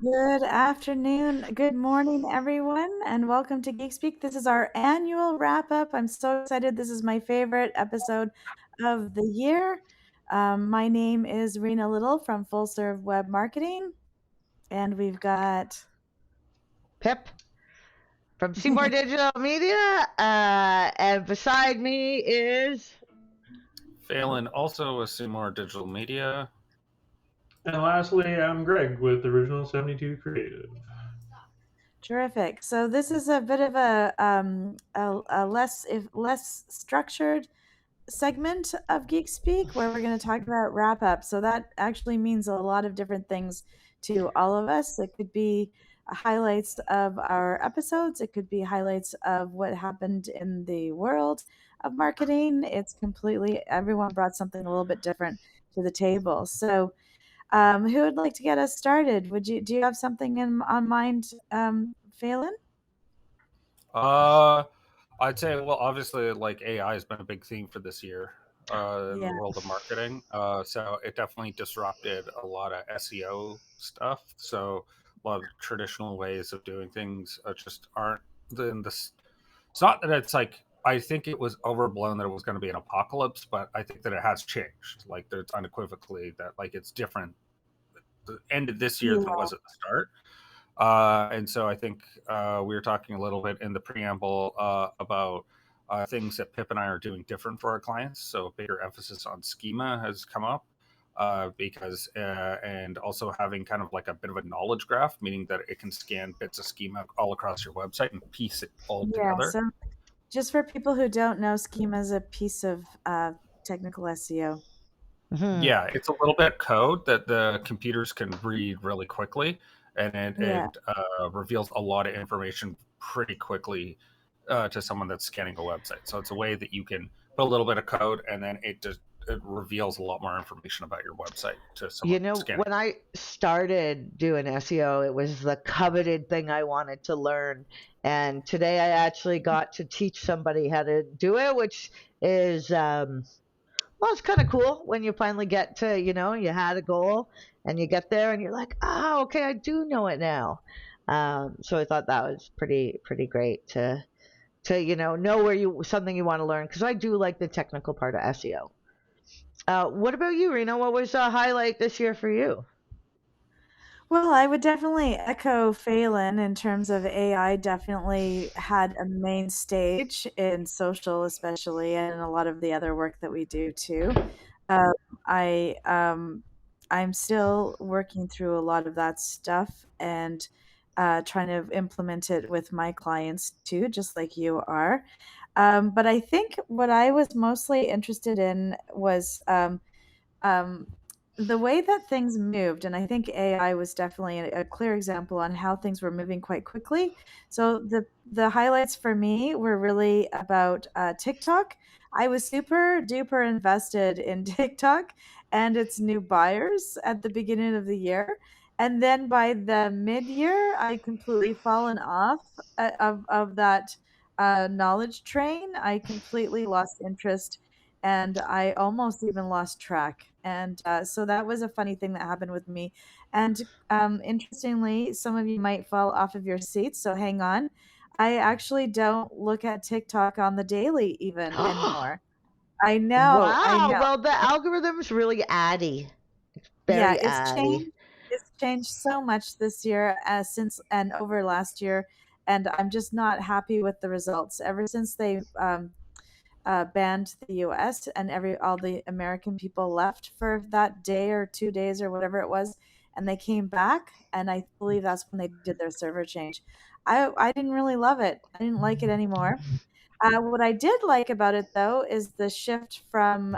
Good afternoon, good morning, everyone, and welcome to Geekspeak. This is our annual wrap up. I'm so excited. This is my favorite episode of the year. My name is Rena Little from Full Serve Web Marketing, and we've got Pip from Seymour Digital Media, and beside me is Phelan, also with Seymour Digital Media. And lastly, I'm Greg with Original 72 Creative. terrific. So this is a bit of a less structured segment of Geek Speak where we're going to talk about wrap up. So that actually means a lot of different things to all of us. It could be highlights of our episodes, it could be highlights of what happened in the world of marketing. It's completely, everyone brought something a little bit different to the table. So, who would like to get us started? Do you have something on mind, Phelan? I'd say, well, obviously, like AI has been a big theme for this year in Yeah. the world of marketing. So it definitely disrupted a lot of SEO stuff. So a lot of traditional ways of doing things just aren't in this. It's not that it's like I think it was overblown that it was going to be an apocalypse, but I think that it has changed. Like there's unequivocally that like it's different at the end of this year than it Yeah. was at the start. And so I think we were talking a little bit in the preamble about things that Pip and I are doing different for our clients. So a bigger emphasis on schema has come up because, and also having kind of like a bit of a knowledge graph, meaning that it can scan bits of schema all across your website and piece it all Yeah. together. So just for people who don't know, schema is a piece of technical SEO. Yeah, it's a little bit code that the computers can read really quickly, and Yeah. it reveals a lot of information pretty quickly to someone that's scanning a website. So it's a way that you can put a little bit of code, and then it reveals a lot more information about your website to someone scanning. when I started doing SEO, it was the coveted thing I wanted to learn. And today I actually got to teach somebody how to do it, which is, well, it's kind of cool when you finally get to, you had a goal and you get there and you're like, oh, okay, I do know it now. So I thought that was pretty great to know where something you want to learn, because I do like the technical part of SEO. What about you, Rena? What was a highlight this year for you? Well, I would definitely echo Phelan in terms of AI definitely had a main stage in social, especially, and a lot of the other work that we do too. Um, I I'm still working through a lot of that stuff and trying to implement it with my clients too, just like you are. But I think what I was mostly interested in was um, the way that things moved, and I think AI was definitely a clear example on how things were moving quite quickly. So the highlights for me were really about TikTok. I was super duper invested in TikTok and its new buyers at the beginning of the year. And then by the mid-year, I completely fallen off of that knowledge train. I completely lost interest and I almost even lost track. And so that was a funny thing that happened with me. And interestingly, some of you might fall off of your seats, so hang on. I actually don't look at TikTok on the daily even anymore. I Wow. know. Well, the algorithm's really addy. Yeah, Very addy. It's changed so much this year since and over last year, and I'm just not happy with the results. Ever since they banned the US and all the American people left for that day or 2 days or whatever it was, and they came back, and I believe that's when they did their server change. I didn't really love it. I didn't like it anymore. What I did like about it though is the shift from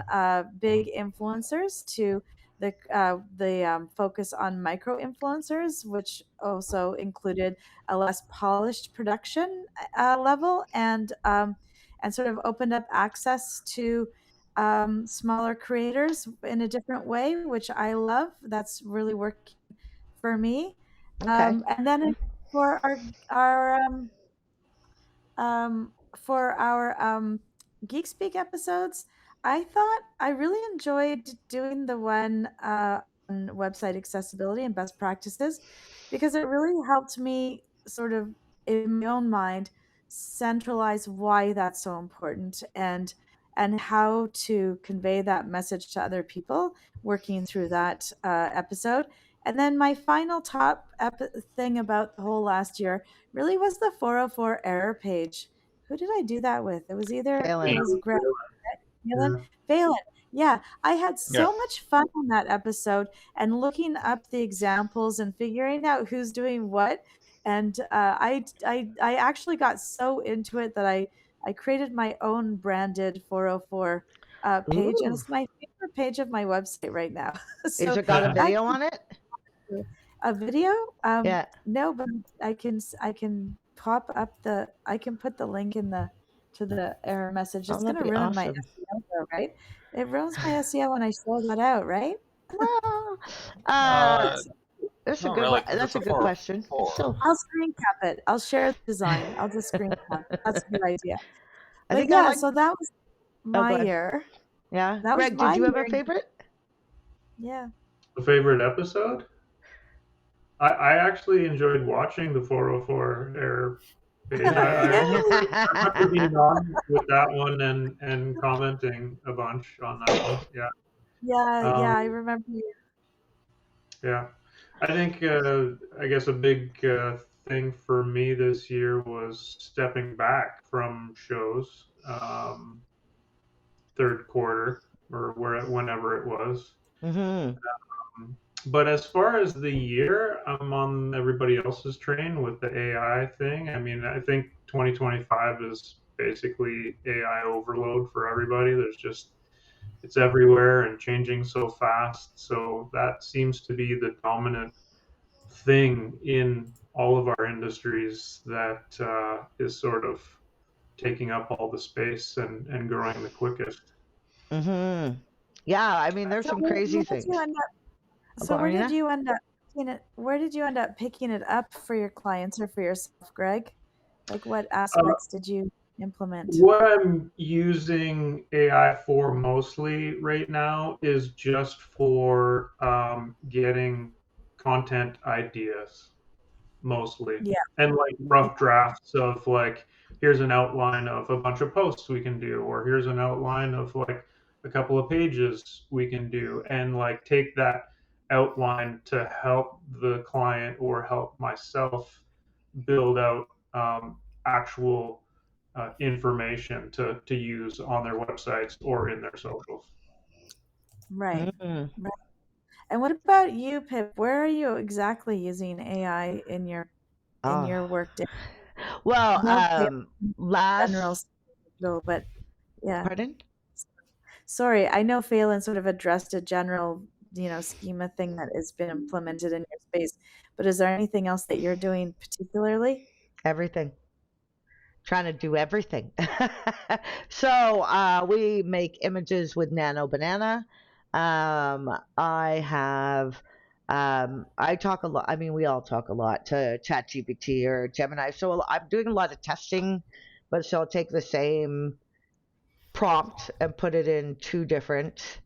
big influencers to the focus on micro influencers, which also included a less polished production level and sort of opened up access to smaller creators in a different way, which I love. That's really working for me. Okay. And then for our Geek Speak episodes, I thought I really enjoyed doing the one website accessibility and best practices, because it really helped me sort of, in my own mind, centralize why that's so important, and how to convey that message to other people working through that episode. And then my final top thing about the whole last year really was the 404 error page. Who did I do that with? It was Yeah, Phelan. Greg, Phelan. yeah. Phelan. Yeah, I had Yeah. so much fun on that episode and looking up the examples and figuring out who's doing what. And I actually got so into it that I created my own branded 404 page, and Ooh. it's my favorite page of my website right now. Is So it got a that video on it? a video? Yeah. No, but I can pop up I can put the link in the to the error message. Oh, It's that'd gonna be ruin my awesome. SEO though, right? It ruins my SEO when I show that out, right? Well, Uh, that's a Not good really, one. because That's it's a a good question. It's 404. still, I'll screen cap it. I'll share the design. I'll just screen cap it. That's a good idea. I But think I yeah, like. so that was Oh, my go ahead. year. Yeah, That was Greg, did my you have a year. favorite? Yeah. A favorite episode? I actually enjoyed watching the 404 error page. I Yay! remember being on with that one and commenting a bunch on that one. Yeah. Yeah, I Um, remember you. yeah. I think, I guess a big thing for me this year was stepping back from shows, third quarter or whenever it was. Mm-hmm. But as far as the year, I'm on everybody else's train with the AI thing. I mean, I think 2025 is basically AI overload for everybody. It's everywhere and changing so fast. So that seems to be the dominant thing in all of our industries that is sort of taking up all the space and growing the quickest. Mm-hmm. Yeah, I mean, there's So some crazy where did you things. end up Oh, go So on, where did Marina. you end up where did you end up picking it up for your clients or for yourself, Greg? Like what Uh, aspects did you implement? what I'm using AI for mostly right now is just for getting content ideas, mostly, Yeah. and like Yeah. rough drafts of like, here's an outline of a bunch of posts we can do, or here's an outline of like a couple of pages we can do, and like take that outline to help the client or help myself build out actual information to use on their websites or in their socials. Right. Mm-hmm. Right. And what about you, Pip? Where are you exactly using AI in Oh, your work day? well, I know general, last, but yeah. pardon? Sorry, I know Phelan sort of addressed a general, schema thing that has been implemented in your space, but is there anything else that you're doing particularly? Everything. Trying to do everything. So we make images with Nano Banana. I have. I talk a lot. I mean, we all talk a lot to ChatGPT or Gemini. So I'm doing a lot of testing, but so I'll take the same prompt and put it in two different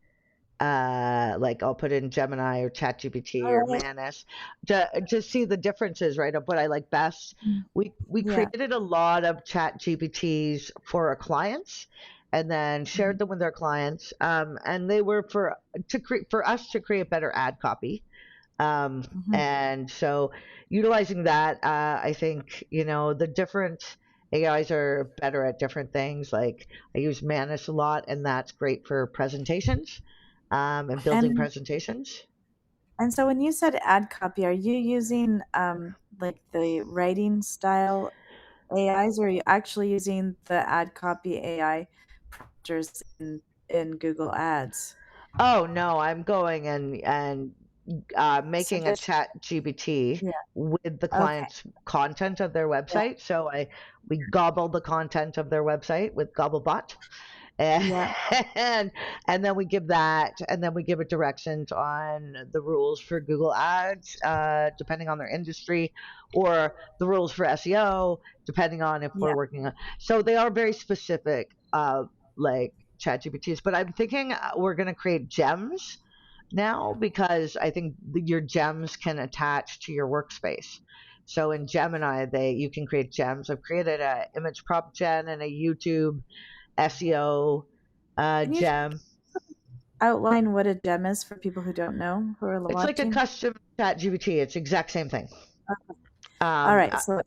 like I'll put in Gemini or ChatGPT or All right. Manus to see the differences, right, of what I like best. We Yeah. created a lot of ChatGPTs for our clients, and then shared them with our clients, and they were for us to create better ad copy. Mhm. And so utilizing that, I think, the different AIs are better at different things. Like I use Manus a lot, and that's great for presentations, and building And presentations. And so when you said ad copy, are you using like the writing style AIs, or are you actually using the ad copy AI prompters in Google Ads? Oh no, I'm going and making a Sufficient. chat GPT Yeah. with the Okay. client's content of their Yeah. website. So we gobble the content of their website with Gobblebot. Yeah. and and then we give that, and then we give it directions on the rules for Google Ads, depending on their industry, or the rules for SEO, depending on if we're Yeah. working on. So they are very specific, like ChatGPTs. But I'm thinking we're going to create gems now, because I think your gems can attach to your workspace. So in Gemini, you can create gems. I've created a image prop gen and a YouTube SEO Can you gem. outline what a gem is for people who don't know, who are It's like a watching? custom chat GPT. It's the exact same thing. Okay. All Um, right, so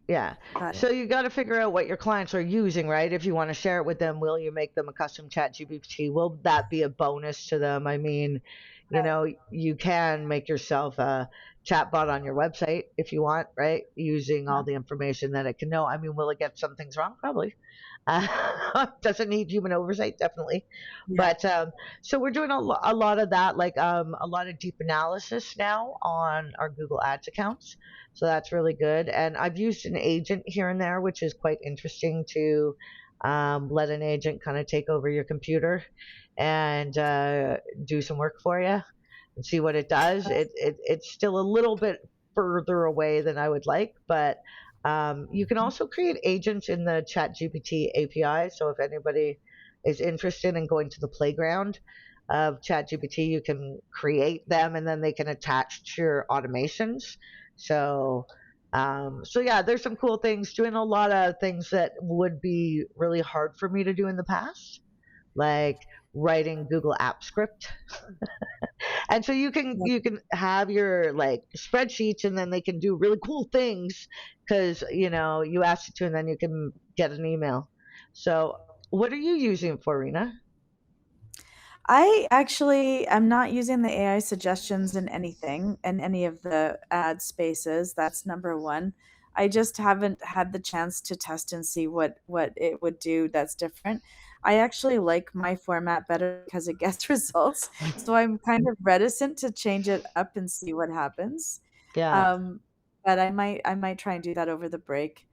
Yeah. got it. So you got to figure out what your clients are using, right? If you want to share it with them, will you make them a custom chat GPT? Will that be a bonus to them? I mean, you can make yourself a chatbot on your website if you want, right? Using all the information that it can know. I mean, will it get some things wrong? Probably. Does it need human oversight? Definitely. Yeah. But so we're doing a lot of that, like a lot of deep analysis now on our Google Ads accounts. So that's really good. And I've used an agent here and there, which is quite interesting to let an agent kind of take over your computer and do some work for you and see what it does. It's still a little bit further away than I would like, but you can also create agents in the ChatGPT API. So if anybody is interested in going to the playground of ChatGPT, you can create them and then they can attach to your automations. So, so yeah, there's some cool things. Doing a lot of things that would be really hard for me to do in the past, like writing Google App Script. And so you can have your like spreadsheets and then they can do really cool things because you asked it to and then you can get an email. So what are you using for, Rena? I actually am not using the AI suggestions in anything, in any of the ad spaces. That's number one. I just haven't had the chance to test and see what it would do that's different. I actually like my format better because it gets results. So I'm kind of reticent to change it up and see what happens. Yeah. Um, but I might try and do that over the break.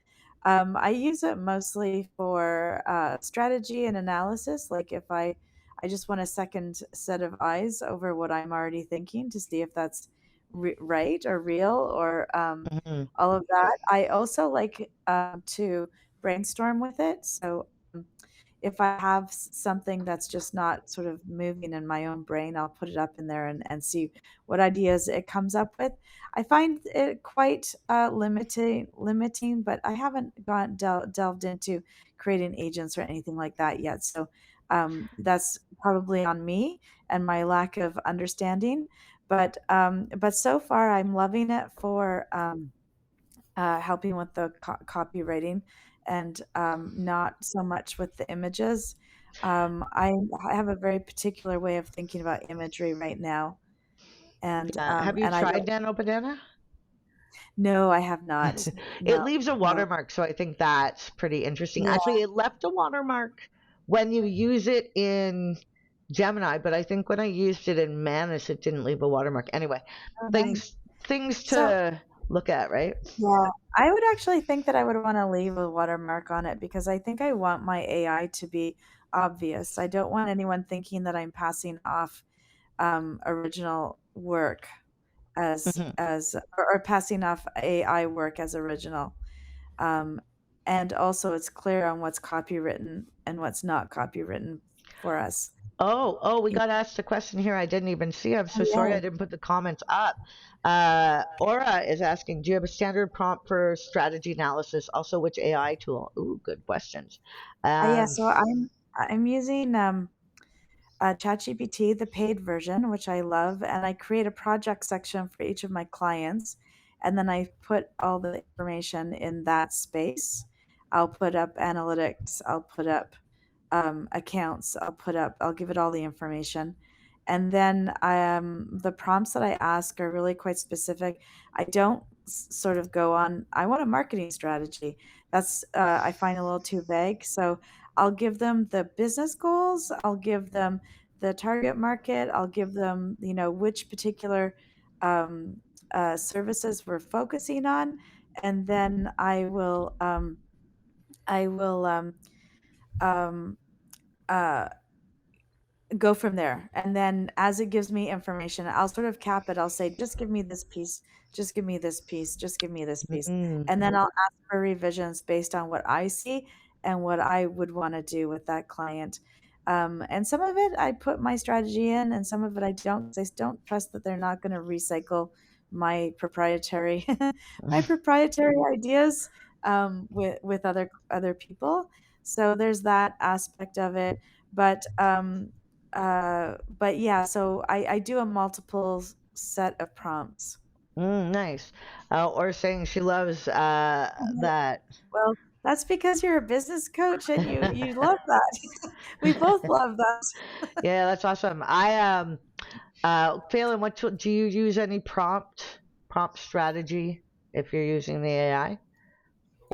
I use it mostly for strategy and analysis. Like if I just want a second set of eyes over what I'm already thinking to see if that's right or real or Hmm. all of that. I also like to brainstorm with it. So if I have something that's just not sort of moving in my own brain, I'll put it up in there and see what ideas it comes up with. I find it quite limiting, but I haven't delved into creating agents or anything like that yet. So that's probably on me and my lack of understanding. But so far, I'm loving it for helping with the copywriting and not so much with the images. I have a very particular way of thinking about imagery right now, and Yeah. um, Have you and I tried don't. Nano Banana? No, I have not. It No, leaves a no. watermark, so I think that's pretty interesting. Yeah, Actually, it left a watermark when you use it in Gemini, but I think when I used it in Manus, it didn't leave a watermark. Anyway, oh, nice. things So to look at, right? yeah, I would actually think that I would want to leave a watermark on it because I think I want my AI to be obvious. I don't want anyone thinking that I'm passing off original work Hmm. or passing off AI work as original. Um, and also, it's clear on what's copywritten and what's not copywritten for us. Oh, we Yeah. got asked a question here I didn't even see. I'm Oh, so sorry I yeah. didn't put the comments up. Aura is asking, do you have a standard prompt for strategy analysis? Also, which AI tool? Ooh, good questions. Yeah. Um, So I'm using ChatGPT, the paid version, which I love, and I create a project section for each of my clients, and then I put all the information in that space. I'll put up analytics. I'll put up accounts. I'll give it all the information. And then the prompts that I ask are really quite specific. I don't sort of go on, I want a marketing strategy. That's, I find a little too vague. So I'll give them the business goals. I'll give them the target market. I'll give them, which particular services we're focusing on. And then I will, um, uh, go from there. And then as it gives me information, I'll sort of cap it. I'll say, just give me this piece, just give me this piece, just give me this piece. mm, And then I'll ask for revisions based on what I see and what I would want to do with that client. And some of it I put my strategy in, and some of it I don't, because I don't trust that they're not going to recycle my proprietary my proprietary ideas with other people. So there's that aspect of it. But yeah, so I do a multiple set of prompts. Nice. Or saying she loves that. Well, that's because you're a business coach and you love that. We both love that. Yeah, that's awesome. Phelan, do you use any prompt strategy if you're using the AI?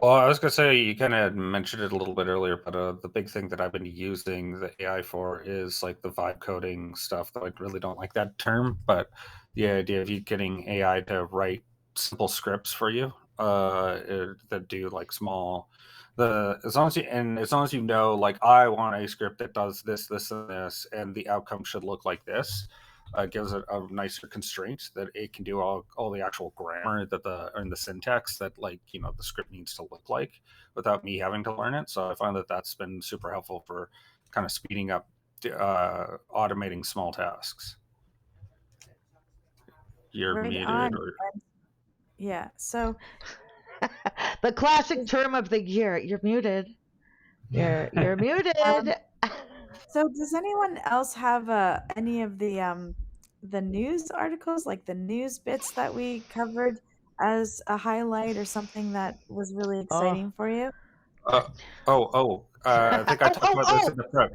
Well, I was gonna say you kind of mentioned it a little bit earlier, but the big thing that I've been using the AI for is like the vibe coding stuff. Though I really don't like that term, but the idea of you getting AI to write simple scripts for you, that do like small, the as long as you know, like I want a script that does this, this, and this, and the outcome should look like this. Gives it a nicer constraint that it can do all the actual grammar that and the syntax that the script needs to look like without me having to learn it. So I find that that's been super helpful for kind of speeding up automating small tasks. You're Right muted, on. or Yeah. So The classic term of the year. You're muted. You're muted. um, so does anyone else have any of the news articles, like the news bits that we covered as a highlight or something that was really Oh. exciting for you? uh, I think I talked about this in the prep.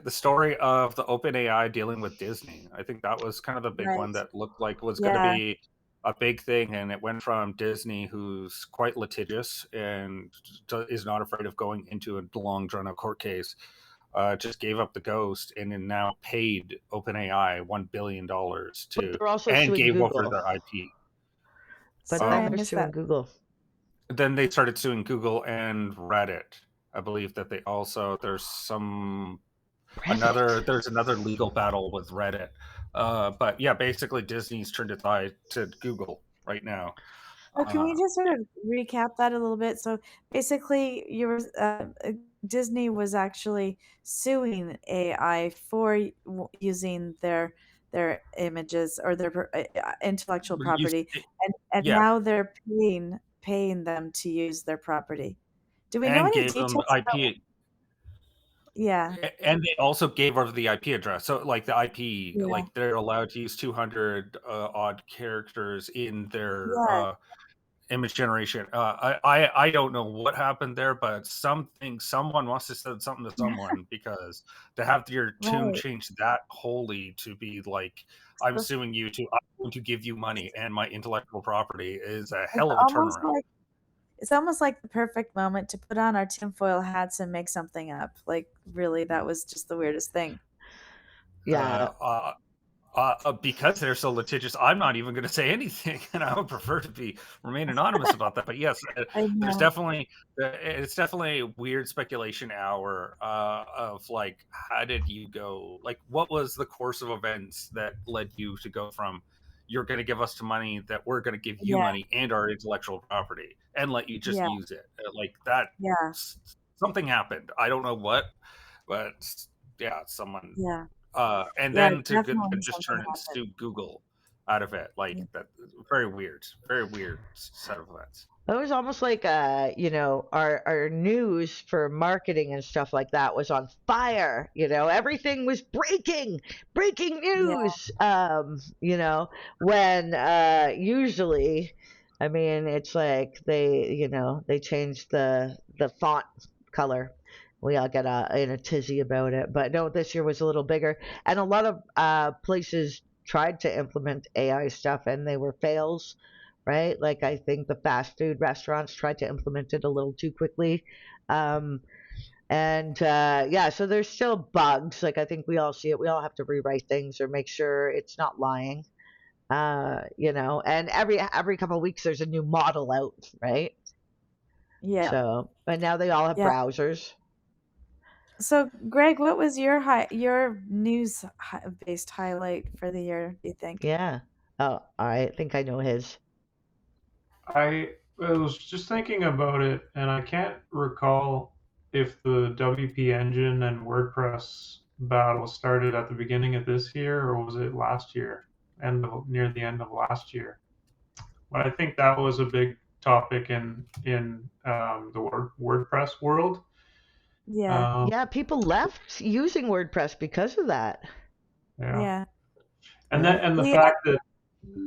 The story of the OpenAI dealing with Disney. I think that was kind of the big one Right. that looked like was going to Yeah. be a big thing, and it went from Disney, who's quite litigious and is not afraid of going into a long, drawn-out court case, just gave up the ghost and then now paid OpenAI $1 billion But to, they're also and suing gave over Google. their IP. But Sorry, then I they're missed suing that. Google. Then they started suing Google and Reddit. I believe that they also there's another legal battle with Reddit. But yeah, basically Disney's turned its eye to Google right now. So can we Uh, just sort of recap that a little bit? So basically, Disney was actually suing AI for using their images or their intellectual you, property, and yeah, now they're paying them to use their property. Do we know and any gave them details about? IP, Yeah, and they also gave over the IP address. So like the IP, yeah, like they're allowed to use 200 odd characters in their yeah, image generation. I don't know what happened there, but someone must have said something to someone, because to have your tune right. changed that wholly to be like, I'm So suing you to, I'm going to give you money and my intellectual property, is a it's hell of a almost turnaround. like it's almost like the perfect moment to put on our tinfoil hats and make something up. Like, really, that was just the weirdest thing. Yeah. Uh, because they're so litigious, I'm not even going to say anything, and I would prefer to remain anonymous about that. But yes, I there's know. definitely it's definitely a weird speculation hour of like, how did you go? Like, what was the course of events that led you to go from you're going to give us to money that we're going to give you Yeah, money and our intellectual property and let you just yeah, use it? Like that, yeah, something happened. I don't know what, but yeah, someone yeah, and yeah, then to definitely just something turn and happened. sue Google out of it, like Yeah, that, very weird set of events. It was almost like our news for marketing and stuff like that was on fire. Everything was breaking yeah, news. When usually, I mean, it's like they changed the font color. We all get in a tizzy about it, but no, this year was a little bigger, and a lot of places tried to implement AI stuff, and they were fails, right? Like I think the fast food restaurants tried to implement it a little too quickly. Um, and yeah, so there's still bugs. Like I think we all see it. We all have to rewrite things or make sure it's not lying. And every couple of weeks there's a new model out, right? yeah, So, and now they all have yeah. browsers. So, Greg, what was your news based highlight for the year, do you think? Yeah. Oh, I think I know his. I was just thinking about it, and I can't recall if the WP Engine and WordPress battle started at the beginning of this year or was it last year, near the end of last year. But I think that was a big topic in the WordPress world. Yeah. Yeah, people left using WordPress because of that. Yeah, Yeah. and Yeah. the We fact that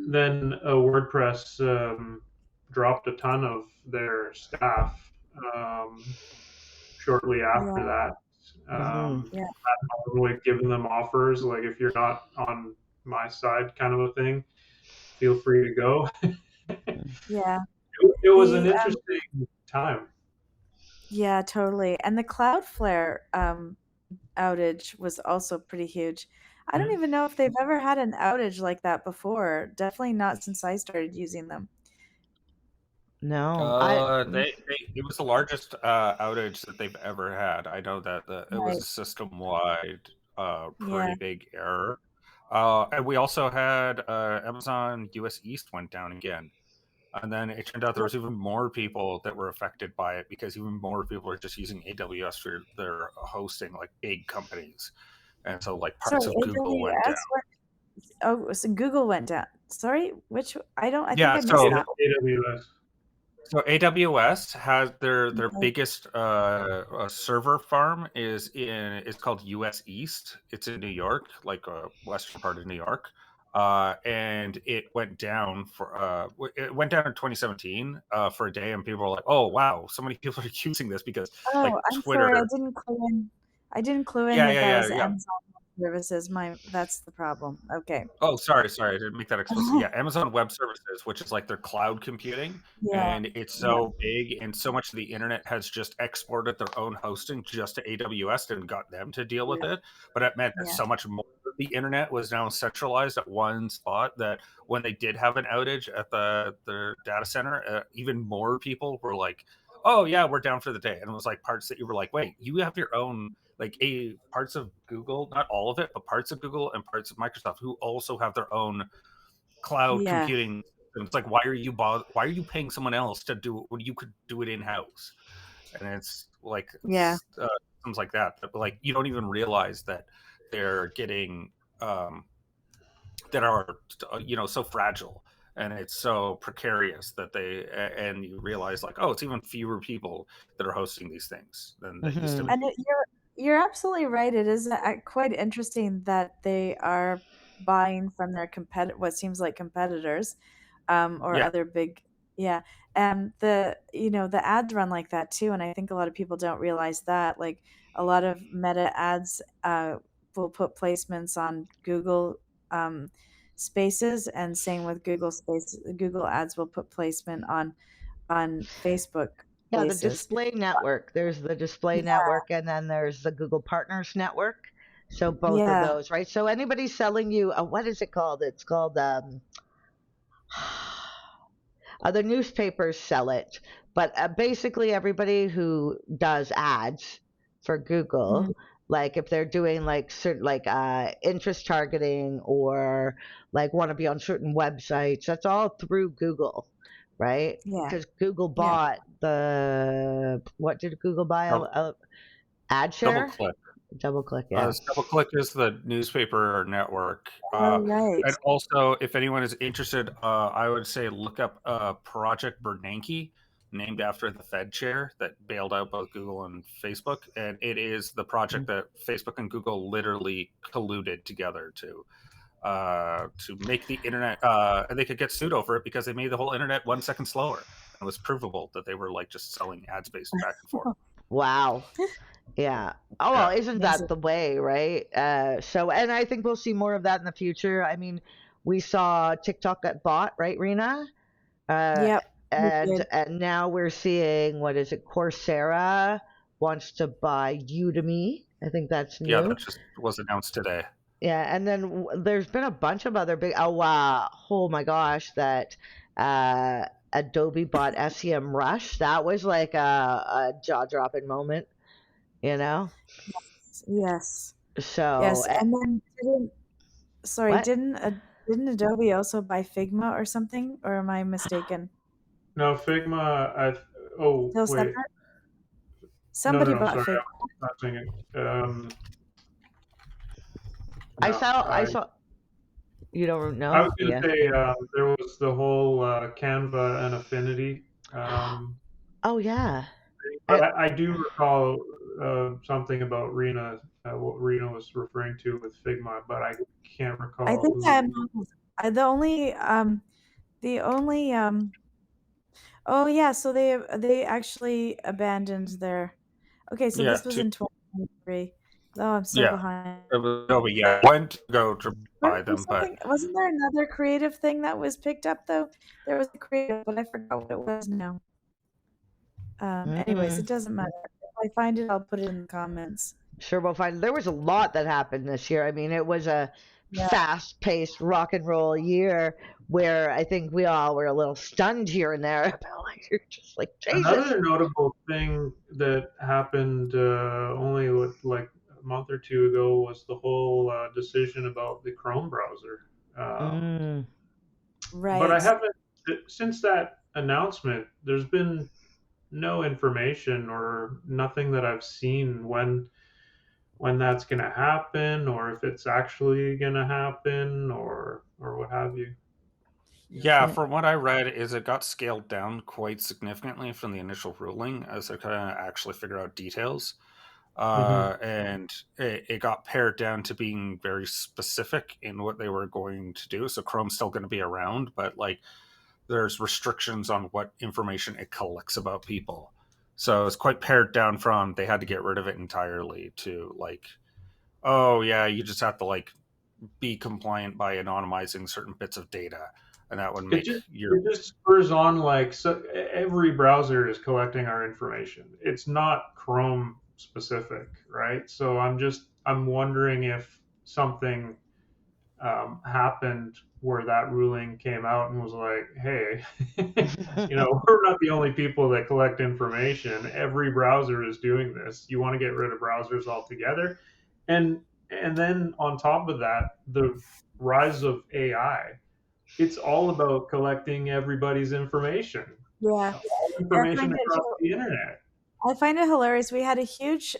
then WordPress dropped a ton of their staff shortly after Yeah. that. Hmm. Yeah. Like giving them offers, like if you're not on my side, kind of a thing. Feel free to go. Yeah. It was an The interesting time. Yeah, totally. And the Cloudflare outage was also pretty huge. I don't Hmm. even know if they've ever had an outage like that before. Definitely not since I started using them. No, It was the largest outage that they've ever had. I know that it was Right. a system-wide, Yeah. pretty big error. And we also had Amazon US East went down again. And then it turned out there was even more people that were affected by it because even more people are just using AWS for their hosting, like big companies. And so, like, Sorry, parts of Google went down. AWS went. Oh, so Google went down. Sorry, I think Yeah, I missed that. AWS. so AWS has their Okay. biggest server farm is called US East. It's in New York, like western part of New York, and it went down it went down in 2017 for a day, and people were like, "Oh wow, so many people are using this because like Oh, I'm sorry. Twitter." I didn't clue in Yeah, that yeah, that yeah, was yeah. Amazon Web Services. That's the problem. Okay. Oh, sorry, I didn't make that explicit. Yeah, Amazon Web Services, which is like their cloud computing, Yeah. and it's Yeah. so big, and so much of the internet has just exported their own hosting just to AWS and got them to deal with Yeah. it. But it meant that Yeah. so much more of the internet was now centralized at one spot that when they did have an outage at the data center, even more people were like, "Oh yeah, we're down for the day," and it was like parts that you were like, "Wait, you have your own." Like parts of Google, not all of it, but parts of Google and parts of Microsoft who also have their own cloud Yeah. computing. It's like, why are you paying someone else to do it when you could do it in house? And it's like Yeah. things like that. But like you don't even realize that they're getting that are so fragile and it's so precarious that and you realize like, oh, it's even fewer people that are hosting these things than that used to Hmm. be. And you're absolutely right. It is quite interesting that they are buying from their what seems like competitors, or Yeah. other big, yeah. And the ads run like that too. And I think a lot of people don't realize that. Like a lot of Meta ads will put placements on Google Spaces, and same with Google ads will put placement on Facebook Yeah, the Spaces. display network. There's the display Yeah. network, and then there's the Google Partners Network. So both of Yeah. those, right? So anybody selling you, what is it called? It's called other newspapers sell it, but basically everybody who does ads for Google, Mm, like if they're doing like certain like interest targeting or like want to be on certain websites, that's all through Google, right? yeah. Because Google Yeah. bought what did Google buy? Ad Double share, click. double click, yeah. Double click is the newspaper network. Oh, right. And also, if anyone is interested, I would say look up Project Bernanke, named after the Fed chair that bailed out both Google and Facebook. And it is the project that Facebook and Google literally colluded together to make the internet, and they could get sued over it because they made the whole internet 1 second slower. It was provable that they were like just selling ad space back and forth. Wow. Yeah. Oh, well, Yeah. isn't that Amazing. the way, right? And I think we'll see more of that in the future. I mean, we saw TikTok get bought, right, Rena? Uh, Yep, we did. and now we're seeing, what is it? Coursera wants to buy Udemy. I think that's Yeah, new. that just was announced today. Yeah, and then there's been a bunch of other big. Oh wow! Oh my gosh, that Adobe bought SEM Rush. That was like a jaw-dropping moment, you know. Yes. So Yes, and then what? didn't Adobe also buy Figma or something, or am I mistaken? No, Figma. Oh Still wait, separate? Somebody No. bought Sorry, Figma. I'm not saying it. I No, saw. I saw. You don't I know? was going to Yeah. say Yeah. there was the whole Canva and Affinity. Oh yeah. But I do recall something about Rena, what Rena was referring to with Figma, but I can't I recall think who. I'm the only oh yeah, so they actually abandoned their. Okay, so Yeah, this was in 2023. Oh, I'm so yeah. behind. No, but yeah, I went to go to buy them, but Wasn't there another creative thing that was picked up though? There was a creative, but I forgot what it was now. Anyways, Mm. it doesn't matter. If I find it, I'll put it in the comments. Sure, we'll find. There was a lot that happened this year. I mean, it was a Yeah. fast-paced rock and roll year where I think we all were a little stunned here and there. Like, you're just like, Jesus. Another notable thing that happened only like a month or two ago was the whole decision about the Chrome browser. Um, Mm. but I Right. haven't, since that announcement, there's been no information or nothing that I've seen when that's going to happen, or if it's actually going to happen, or what have you. yeah, Yeah. from what I read, is it got scaled down quite significantly from the initial ruling as they kind of actually figure out details. Mm-hmm. And it got pared down to being very specific in what they were going to do. So Chrome's still going to be around, but like there's restrictions on what information it collects about people. So it's quite pared down from they had to get rid of it entirely to like, oh yeah, you just have to like be compliant by anonymizing certain bits of data, and that would It make just your it just spurs on, like, so every browser is collecting our information. It's not Chrome specific, right? So I'm wondering if something happened where that ruling came out and was like, hey, we're not the only people that collect information. Every browser is doing this. You want to get rid of browsers altogether, and and then on top of that, the rise of AI. It's all about collecting everybody's information, Yeah. all I information find it across the internet. I find it hilarious. We had a huge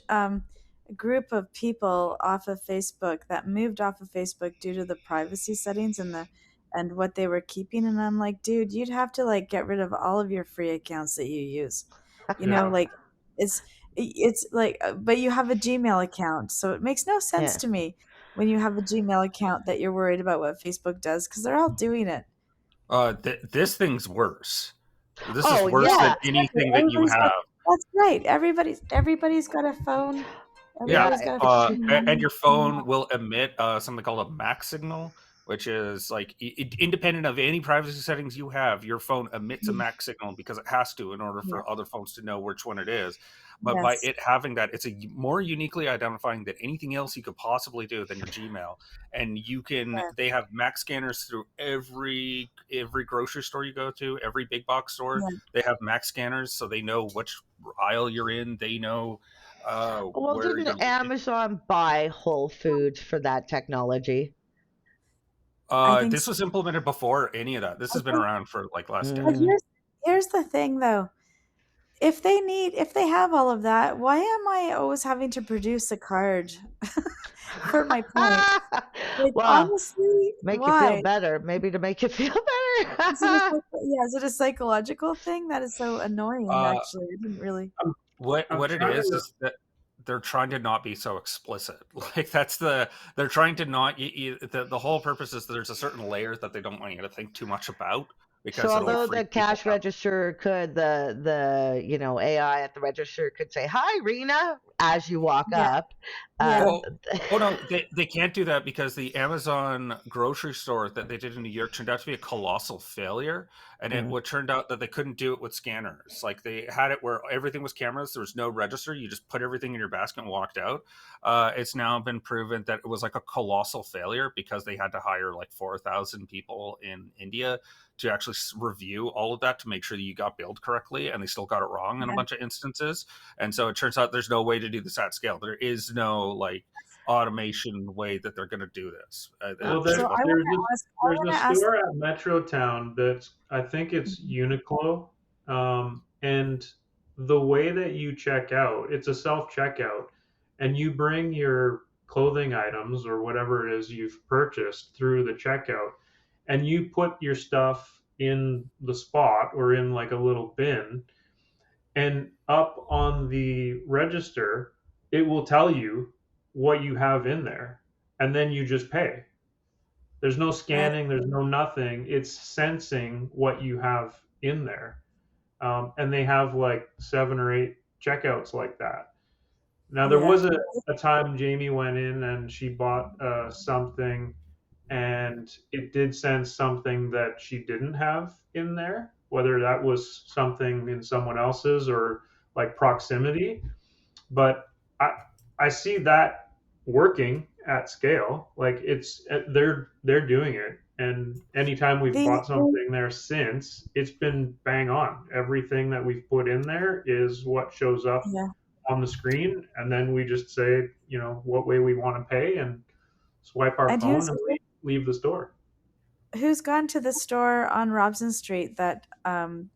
group of people off of Facebook that moved off of Facebook due to the privacy settings and what they were keeping. And I'm like, dude, you'd have to like get rid of all of your free accounts that you use. Yeah. Like it's it's like, but you have a Gmail account, so it makes no sense Yeah. to me when you have a Gmail account that you're worried about what Facebook does because they're all doing it. this thing's worse. This is Oh worse Yeah, than yeah. exactly. anything that you have. That's right. Everybody's got a phone. Yeah, Everybody's Yeah. got a phone. and your phone will emit something called a MAC signal, which is like independent of any privacy settings you have. Your phone emits a MAC signal because it has to in order Yeah. for other phones to know which one it is. But by Yes. it having that, it's more uniquely identifying than anything else you could possibly do than your Gmail. And you can, Yeah. they have MAC scanners through every grocery store you go to, every big box store. Yeah. They have MAC scanners, so they know which aisle you're in. They know Well, where didn't you're located. Amazon buy Whole Foods for that technology? I think This so. was implemented before any of that. This I has been think, around for like last but decade. Mm. here's the thing though. If they have all of that, why am I always having to produce a card for my point? Like Well, honestly, make you feel why? better. Maybe to make you feel Is it a better. is it a psychological thing? That is so annoying Uh, actually. I didn't really. I'm, I'm what it trying to. is that they're trying to not be so explicit. Like they're trying to not. The whole purpose is that there's a certain layer that they don't want you to think too much about So because it'll although the freak people cash out. register could, the AI at the register could say, "Hi, Rena," as you walk Yeah. up. Yeah. Oh, oh no, they can't do that because the Amazon grocery store that they did in New York turned out to be a colossal failure, and it Mm. would turned out that they couldn't do it with scanners. Like they had it where everything was cameras, there was no register. You just put everything in your basket and walked out. It's now been proven that it was like a colossal failure because they had to hire like 4,000 people in India to actually review all of that to make sure that you got billed correctly, and they still got it wrong in a Yeah. bunch of instances. And so it turns out there's no way to do this at scale. There is no like automation way that they're going to do this. Well, It's So just, there's a I want to ask. store at Metrotown that's, I think it's Uniqlo, and the way that you check out, it's a self checkout, and you bring your clothing items or whatever it is you've purchased through the checkout, and you put your stuff in the spot or in like a little bin, and up on the register, it will tell you what you have in there, and then you just pay. There's no Right. scanning, there's no nothing. It's sensing what you have in there. And they have like 7 or 8 checkouts like that. Now, there Yeah. was a time Jamie went in and she bought something, and it did sense something that she didn't have in there, whether that was something in someone else's or like proximity. But I see that working at scale. Like they're doing it, and anytime we've The bought something there since, it's been bang on. Everything that we've put in there is what shows up yeah. on the screen, and then we just say, what way we want to pay, and swipe our And phone and leave the store. who's gone to the store on Robson Street that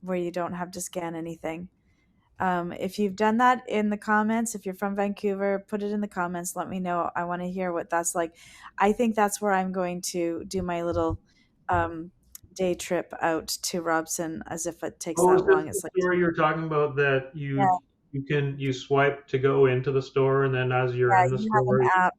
where you don't have to scan anything? If you've done that, in the comments, if you're from Vancouver, put it in the comments. Let me know. I want to hear what that's like. I think that's where I'm going to do my little day trip out to Robson, as if it takes Oh, is that this long. the It's like, store you're talking about that yeah, you swipe to go into the store, and then as you're yeah, in the you have an store, app.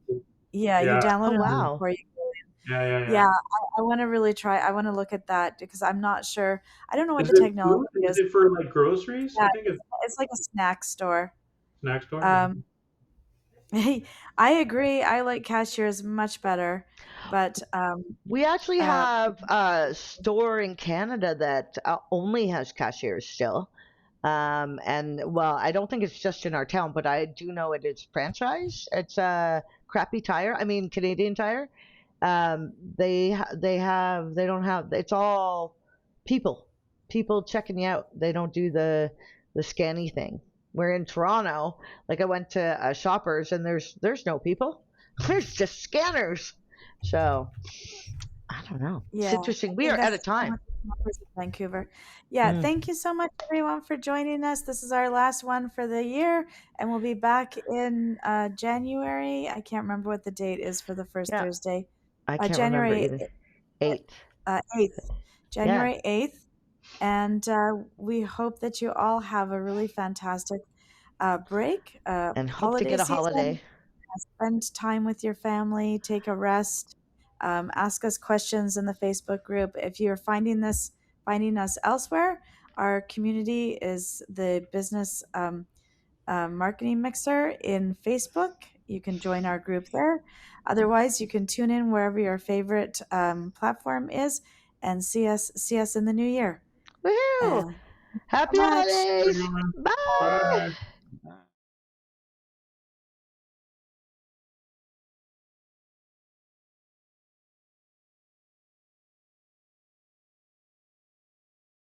Yeah, you yeah, download Oh, an app wow. before you go yeah, yeah, in. yeah. Yeah, I want to really try. I want to look at that because I'm not sure. I don't know what Is the it technology food? Is is. it for like groceries? I Yeah, think it's it's like a snack store. snack store. Yeah. Um, I agree. I like Cashiers much better, but We actually uh, have a store in Canada that only has cashiers still. And well, I don't think it's just in our town, but I do know it is franchise. It's a Crappy Tire. I mean, Canadian Tire. They don't have. It's all people checking you out. They don't do the scanny thing. We're in Toronto. Like I went to Shoppers, and there's no people. There's just scanners. So I don't know. It's yeah, I interesting. We think are out that's of so time. much numbers in Vancouver. Yeah, Mm. thank you so much, everyone, for joining us. This is our last one for the year, and we'll be back in January. I can't remember what the date is for the first Yeah, Thursday. I can't remember January either. 8th. 8th. Yeah, January 8th. And we hope that you all have a really fantastic break, and hope to holiday get a season. holiday. Spend time with your family, take a rest, ask us questions in the Facebook group. If you're finding us elsewhere, our community is the business marketing mixer in Facebook. You can join our group there. Otherwise, you can tune in wherever your favorite platform is and see us in the new year. Woohoo! Uh, so Happy much. holidays! Everyone, Bye! bye.